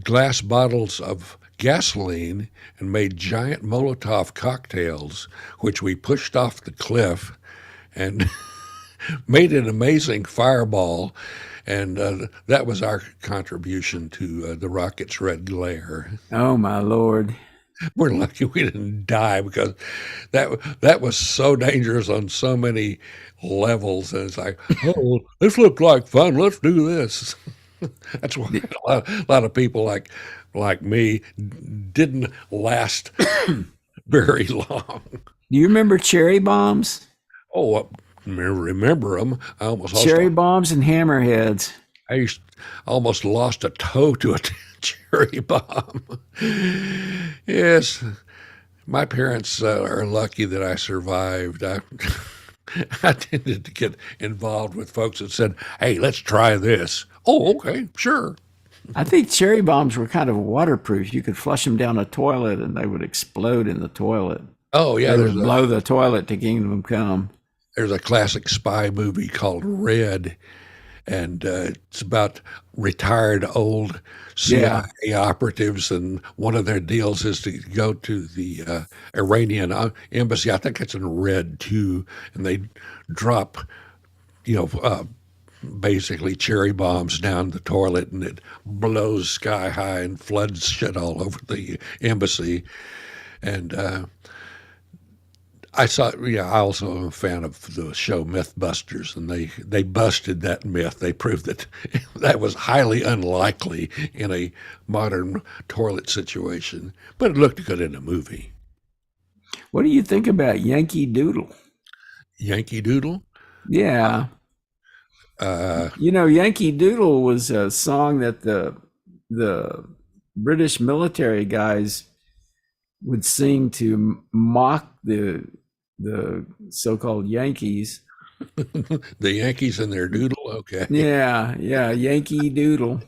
S2: glass bottles of gasoline and made giant Molotov cocktails, which we pushed off the cliff and made an amazing fireball. And that was our contribution to the rocket's red glare.
S1: Oh my Lord.
S2: We're lucky we didn't die because that was so dangerous on so many levels. And it's like, oh, this looked like fun. Let's do this. That's why a lot of people like me didn't last very long.
S1: Do you remember cherry bombs?
S2: Oh, remember them. I almost lost.
S1: Cherry bombs and hammerheads.
S2: I used, almost lost a toe to a cherry bomb. Yes, my parents are lucky that I survived. I tended to get involved with folks that said, "Hey, let's try this." Oh, okay, sure.
S1: I think cherry bombs were kind of waterproof. You could flush them down a toilet and they would explode in the toilet.
S2: Oh, yeah.
S1: They would blow the toilet to kingdom come.
S2: There's a classic spy movie called Red, and it's about retired old CIA operatives, and one of their deals is to go to the Iranian embassy. I think it's in Red too, and they drop, you know, basically cherry bombs down the toilet, and it blows sky high and floods shit all over the embassy. And I also am a fan of the show Mythbusters, and they busted that myth. They proved that that was highly unlikely in a modern toilet situation, but it looked good in a movie.
S1: What do you think about Yankee Doodle?
S2: Yankee Doodle?
S1: Yeah. Yankee Doodle was a song that the British military guys would sing to mock the so-called Yankees.
S2: The Yankees and their doodle? Okay.
S1: Yeah, Yankee Doodle.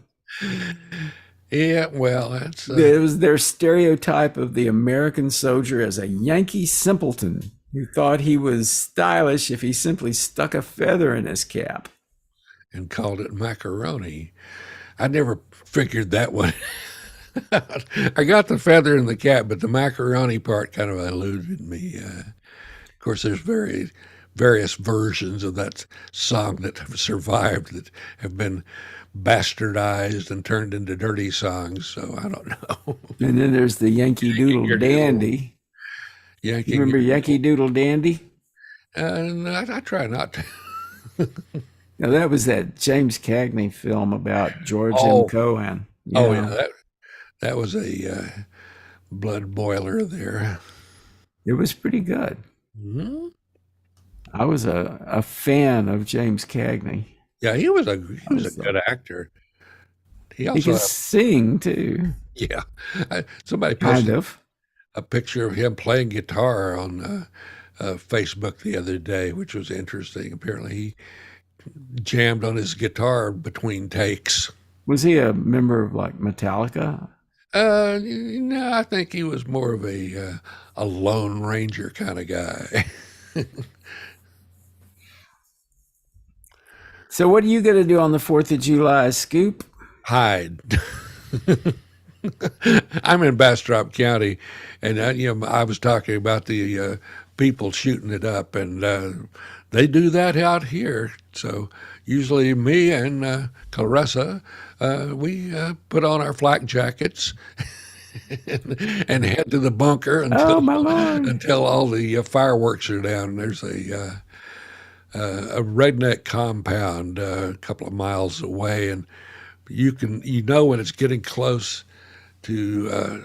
S2: Yeah, well, that's
S1: It was their stereotype of the American soldier as a Yankee simpleton who thought he was stylish if he simply stuck a feather in his cap.
S2: And called it macaroni. I never figured that one. I got the feather in the cap, but the macaroni part kind of eluded me. Of course, there's various versions of that song that have survived that have been bastardized and turned into dirty songs. So I don't know.
S1: And then there's the Yankee Doodle Dandy.
S2: Yankee
S1: You remember Yankee Doodle Dandy?
S2: I try not to.
S1: Now, that was that James Cagney film about George M. Cohan.
S2: Yeah, that was a blood boiler there.
S1: It was pretty good.
S2: Mm-hmm.
S1: I was a fan of James Cagney.
S2: Yeah, he was a good actor. He
S1: could sing too.
S2: Yeah, somebody
S1: kind
S2: posted
S1: of
S2: a picture of him playing guitar on Facebook the other day, which was interesting. Apparently, he jammed on his guitar between takes.
S1: Was he a member of like Metallica?
S2: No, I think he was more of a Lone Ranger kind of guy.
S1: So, what are you going to do on the 4th of July, Scoop?
S2: Hide. I'm in Bastrop County, and I was talking about the people shooting it up, and they do that out here. So usually me and Clarissa, we put on our flak jackets and head to the bunker until all the fireworks are down. There's a redneck compound a couple of miles away, and you know when it's getting close to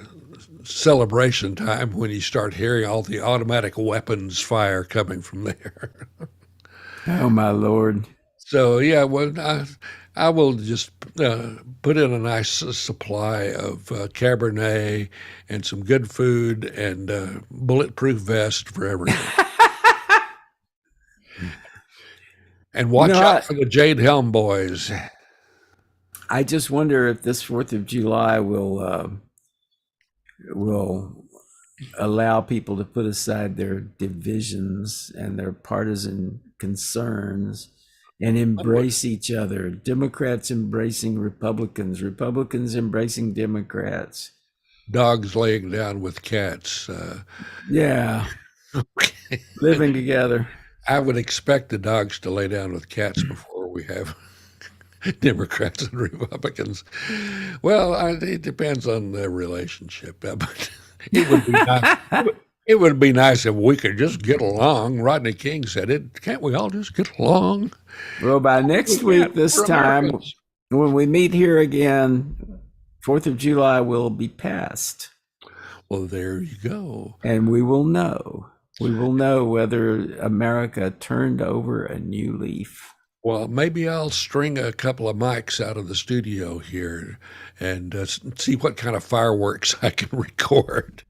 S2: celebration time when you start hearing all the automatic weapons fire coming from there.
S1: Oh my Lord!
S2: So yeah, well, I will just put in a nice supply of Cabernet and some good food and bulletproof vest for everything. And watch out for the Jade Helm boys.
S1: I just wonder if this 4th of July will allow people to put aside their divisions and their partisan concerns and embrace each other. Democrats embracing Republicans, Republicans embracing Democrats.
S2: Dogs laying down with cats.
S1: Living together.
S2: I would expect the dogs to lay down with cats before we have Democrats and Republicans. Well, it depends on the relationship, but it would be nice. It would be nice if we could just get along. Rodney King said it. Can't we all just get along?
S1: Well, by next week, this time, when we meet here again, 4th of July will be past.
S2: Well, there you go.
S1: And we will know. we will know whether America turned over a new leaf.
S2: Well, maybe I'll string a couple of mics out of the studio here and see what kind of fireworks I can record.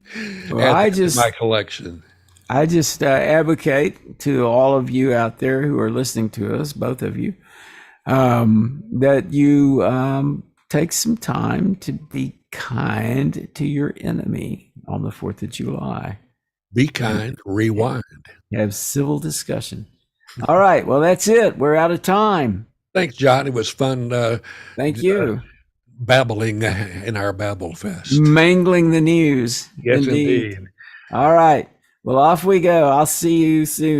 S1: Well,
S2: Add that to my collection.
S1: I just advocate to all of you out there who are listening to us, both of you, that you take some time to be kind to your enemy on the 4th of July.
S2: Be kind, rewind.
S1: Have civil discussion. All right. Well, that's it. We're out of time.
S2: Thanks, John. It was fun.
S1: Thank you.
S2: Babbling in our Babble Fest.
S1: Mangling the news.
S2: Yes, indeed.
S1: All right. Well, off we go. I'll see you soon.